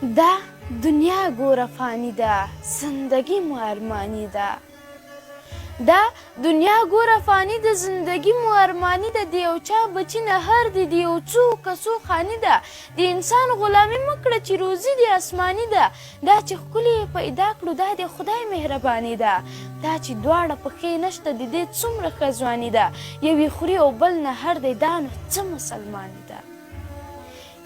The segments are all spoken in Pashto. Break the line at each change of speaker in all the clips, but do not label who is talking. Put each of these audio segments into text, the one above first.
دا دنیا ګوره فانی ده، زندگی مو ارمانی ده. دا دنیا ګوره فانی ده، زندگی مو ارمانی ده. د یو چا بچی نه هر دی، د یو څو کسو خانی ده. د انسان غلامي مه کړه چې روزي دې اسماني ده. دا چې ښکلي یې پیدا کړو دا د خدای مهرباني ده. دا چې دواړه پښې نشته د دې څومره ښه ځواني ده. یو یې خوري او بل نه هر دی، دا نو څه مسلماني ده.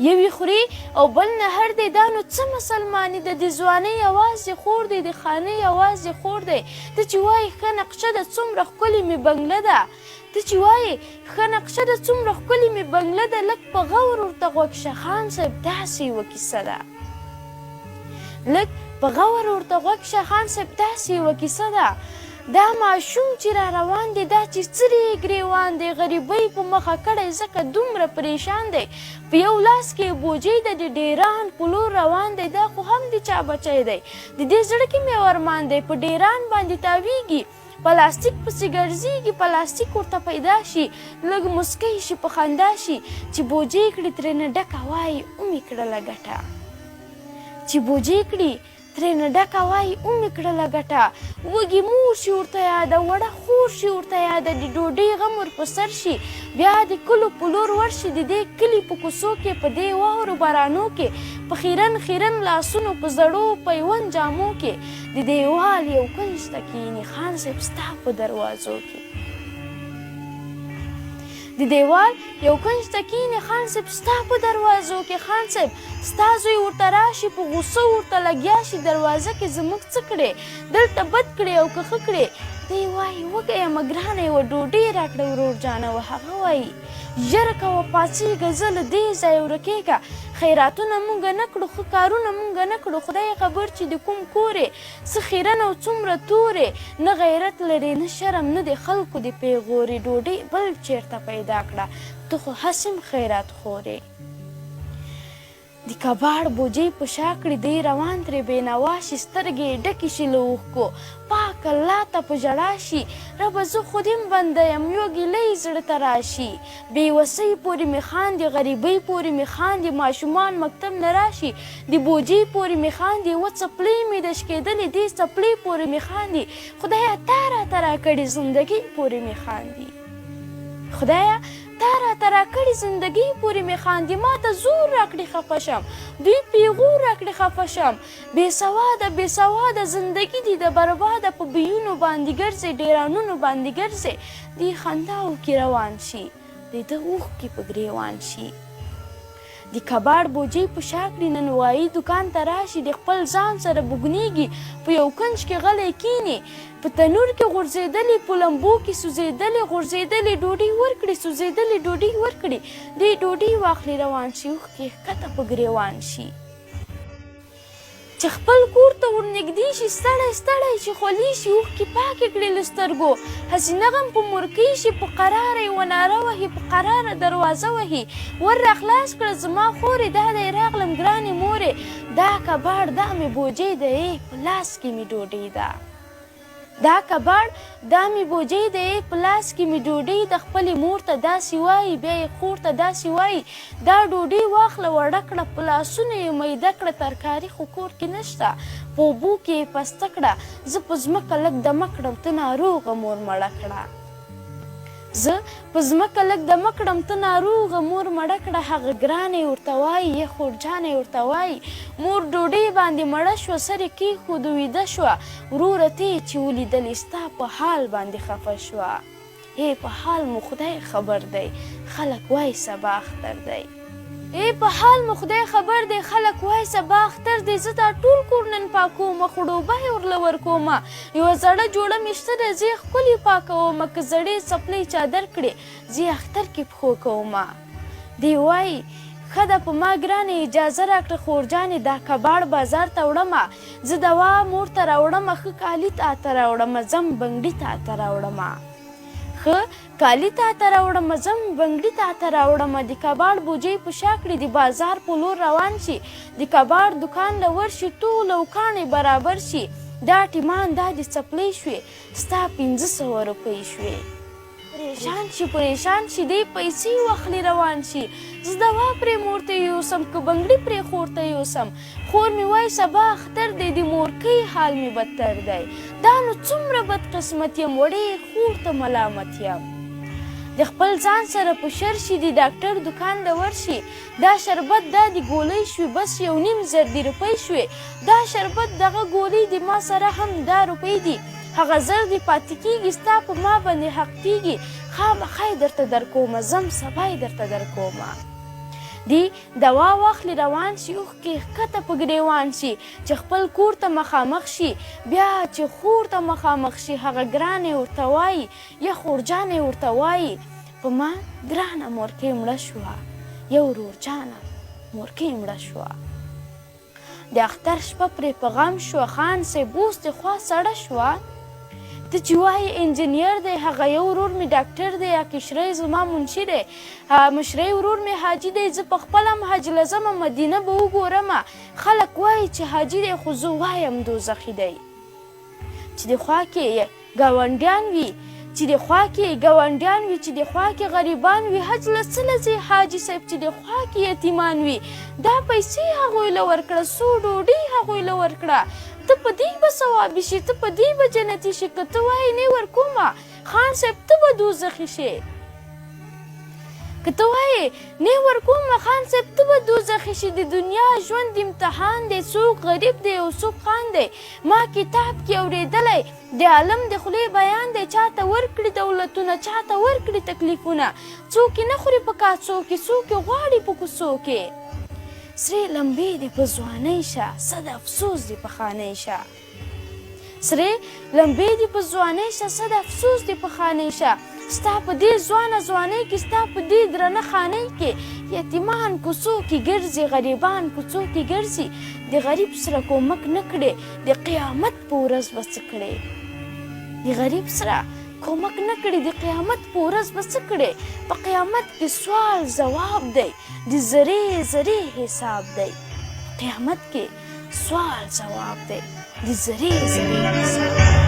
یو یې خوري او بل نه هر دی، دا نو څه مسلماني ده. د ځوانۍ اواز یې خور دی، د خانۍ اواز یې خور دی. ته چې وایې ښه نقشه ده څومره ښکلې مې بنګله ده. ته چې وایې ښه نقشه ده څومره ښکلې مې بنګله ده. لږ په غور ورته غوږ شه خان صاحب داسې یوه کیسه ده. لږ په غور ورته غوږ شه خان صاحب داسې یوه کیسه ده. دا ماشوم چې را روان دی، دا چې څرې ګریوان دی، غریبۍ په مخه کړی ځکه دومره پریشان دی. په یو لاس کې بوجۍ ده، د ډیران په لور روان دی. دا خو هم د چا بچی دی، د دې زړه کې مې ارمان دی. په ډیران باندې تاویږي، پلاستیک پسې ګرځېږي، پلاستیک ورته پیدا شي، لږ مسکی شي، په خندا شي. چې بوجۍ کړي ترېنه ډکه وایي اومې کړله ګټه. چې بوجۍ کړي ترېنه ډکه وایي اومې کړله ګټه. وږې مور شي ورته یاده، وړه خور شي ورته یاده، د ډوډۍ غم ورپه سر شي. بیا د کلو په لور ورشي، د دې کلي په کوڅو کې، په دې واورو بارانو کې، په خیرن خیرن لاسونو، په زړو پیوند جامو کې، د دیوال یو کنج ته کښېني خان صاحب ستا په دروازو کې. د دیوال یو کنج ته کښېني خان صاحب ستا په دروازو کې. خان صاحب ستا زوی ورته راشي، په غوسه ورته لګیا شي، دروازه کې زموږ څه کړې، دلته بد کړې او که ښه کړې. دی وایي وږی یم ګرانه یوه ډوډۍ راکړه ورور جانه. و هغه وایي ژر کوه پاڅېږه، زه له دې ځایه ورکېږه. خیراتونه مونږ نه کړو، ښه کارونه مونږ نه کړو، خدای خبر چې د کوم کورې څه خیرن او څومره تورې. نه غیرت لرې نه شرم، نه د خلکو د پیغورې. ډوډۍ بل چېرته پیدا کړه، ته خو هسې خیرات خورې. د کباړ بوجۍ په شا کړي دی روان ترې بېنوا شي، سترګې یې ډکې شي له اوښکو. پاک الله ته په ژړا شي، ربه زه خود یم بنده یم، یو ګیلۍ زړه ته راشي. بېوسۍ پورې مې خاندي، غریبۍ پورې مې خاندي، ماشومان مکتب نه راشي. د بوجۍ پورې مې خاندي، و څپلۍ مې د شکېدلې دې څپلۍ پورې مې خاندي. خدایه تا راته راکړې زندګۍ پورې مې خاندي. خدایه تا راته راکړې زندګۍ پورې مې خاندي. ما ته زور راکړې خفه شم، دوی پیغور راکړې خفه شم. بې سواده بې سواده زندګي دي د برباده، په بیونو باندې ګرځې، ډیرانونو باندې ګرځې. دې خنداو کې روان شي، د ده اوښکې په ګریوان شي. د کباړ بوجۍ په شا کړي ننوایي دکان ته راشي، د خپل ځان سره بوګنیږي، په یو کنج کې غلی کیني. په تنور کې غورځېدلې، په لمبو کې سوځېدلې، غورځېدلې ډوډۍ ورکړي، سوځېدلې ډوډۍ ورکړي. دې ډوډۍ واخلي روان شي، اوښکې ښکته په ګریوان شي. چې خپل کور ته ورنږدې شي، ستړی ستړی چې خولې شي، اوښکې پاکې کړي له سترګو. حسینه غم په مورکۍ شي، په قراره یې وناره وهي، په قراره دروازه وهي. ور راخلاص کړه زما خورې، دا دی راغلم ګرانې مورې. دا کباړ دا مې بوجۍ دی، په لاس کې مې ډوډۍ ده. دا کباړ دا مې بوجۍ دی، په لاس کې مې ډوډۍ د خپلې مور ته داسې وایي، بیا یې خور ته داسې وایي. دا ډوډۍ واخله وړه کړه، په لاسونو یې میده کړه، ترکاري خو کور کې نشته، په اوبو کې یې پسته کړه. زه په ځمکه لږ دمه کړم، ته ناروغه مور مړه کړه. زه په ځمکه لږ دمه کړم، ته ناروغه مور مړه کړه. هغه ګرانې ورته وایي، یا خورجانې ورته وایي. مور ډوډۍ باندې مړه شوه، سر یې کېښود ویده شوه. وروره ته یې چې ولیدلې ستا په حال باندې خفه شوه. په حال مو خدای خبر دی، خلک وایي سبا اختر دی. په حال مو خدای خبر دی، خلک وایي سبا اختر دی. زه دا ټول کور نن پاکومه، خو ډوبه یې ورله ورکومه. یوه زړه جوړه مې شته ده، زه یې ښکلې پاکومه. که زړې څپلۍ چادر کړې، زه یې اختر کې پښو کومه. دی وایي ښه ده په ما ګرانې اجازه راکړه خورجانې، دا کباړ بازار ته وړمه. زه دوا مور ته راوړمه، ښه کالي تاته راوړمه، ځم بنګړي تاته راوړمه. ښه کالي تاته راوړمه، ځم بنګړي تاته راوړمه. د کباړ بوجۍ په شا کړي، د بازار په لور روان شي. د کباړ دکان له ورشي، ټول اوکاڼې برابر شي. دا ټیمان دا د څپلۍ شوې، ستا 1500 روپۍ شوې. پریشان شي دی پیسې واخلي روان شي زه دوا پرې مور ته یوسم که بنګړي پرې خور ته یوسم خور مې وایي سبا اختر دی د مورکۍ حال مې بدتر دی دا نو څومره بد قسمت یم وړې خور ته ملامت یم د خپل ځان سره په شر شي د ډاکټر دکان ته ورشي دا شربت دا د ګولۍ شوې بس 1.5 روپۍ شوې دا شربت دغه ګولۍ د ما سره هم دا روپۍ دي هغه زر دې پاتې کېږي ستا په ما باندې حق کېږي خامخا یې درته درکومه زم سبا یې درته درکومه دی دوا واخلي روان شي اوښکې ښکته په ګریوان شي چې خپل کور ته مخامخ شي بیا چې خور ته مخامخ شي هغه ګرانې ورته وایي یا خورجانې ورته وایي په ما ګرانه مورکۍ مړه شوه یا ورورجانه مورکۍ مړه شوه د اختر شپه پرې په غم شوه خان صاحب اوس دې خوا سړه شوه ته چې وایې انجینیر دی هغه یو ورور مې ډاکټر دی یا کشری زما منشي دی مشری ورور مې حاجي دی زه په خپله هم حج لزمه مدینه به وګورمه خلک وایي چې حاجي دی خو زه وایم دوزخي دی چې د خوا کې ګاونډیان وي چې د خوا کې ګاونډیان وي چې د خوا کې غریبان وي حج له څه له ځي حاجي صاحب چې د خوا کې یتیمان وي دا پیسې هغوی له ورکړه څو ډوډۍ هغوی له ورکړه ته په دې به ثوابي شي ته په دې به جنتي شي که ته وایې نه ورکومه خان صاحب ته به دوزخي شي که ته وایې نه ورکومه خان صاحب ته به دوزخي شي د دنیا ژوند امتحان دی څوک غریب دی او څوک خان دی ما کتاب کې اورېدلی د عالم د خولې بیان دی چاته ورکړي دولتونه چاته ورکړي تکلیفونه څوک یې نه خوري په کاڅو کې څوک یې غواړي په کوڅو کې سرې لمبې دې په ځوانۍ شه څه د افسوس دې په خانۍ شه سرې لمبې دې په ځوانۍ شه څه د افسوس دې په خانۍ شه ستا په دې ځوانه ځوانۍ کې ستا په دې درنه خانۍ کې یتیمان کوڅو کې ګرځي غریبان کوڅو کې ګرځي د غریب سره کومک نه کړې د قیامت په ورځ به څه کړې د غریب سره کومک نه کړي د قیامت په ورځ به څه کړې په قیامت کې سوال ځواب دی د ذرې ذرې حساب دی قیامت کې سوال ځواب دی د ذرې ذرې حساب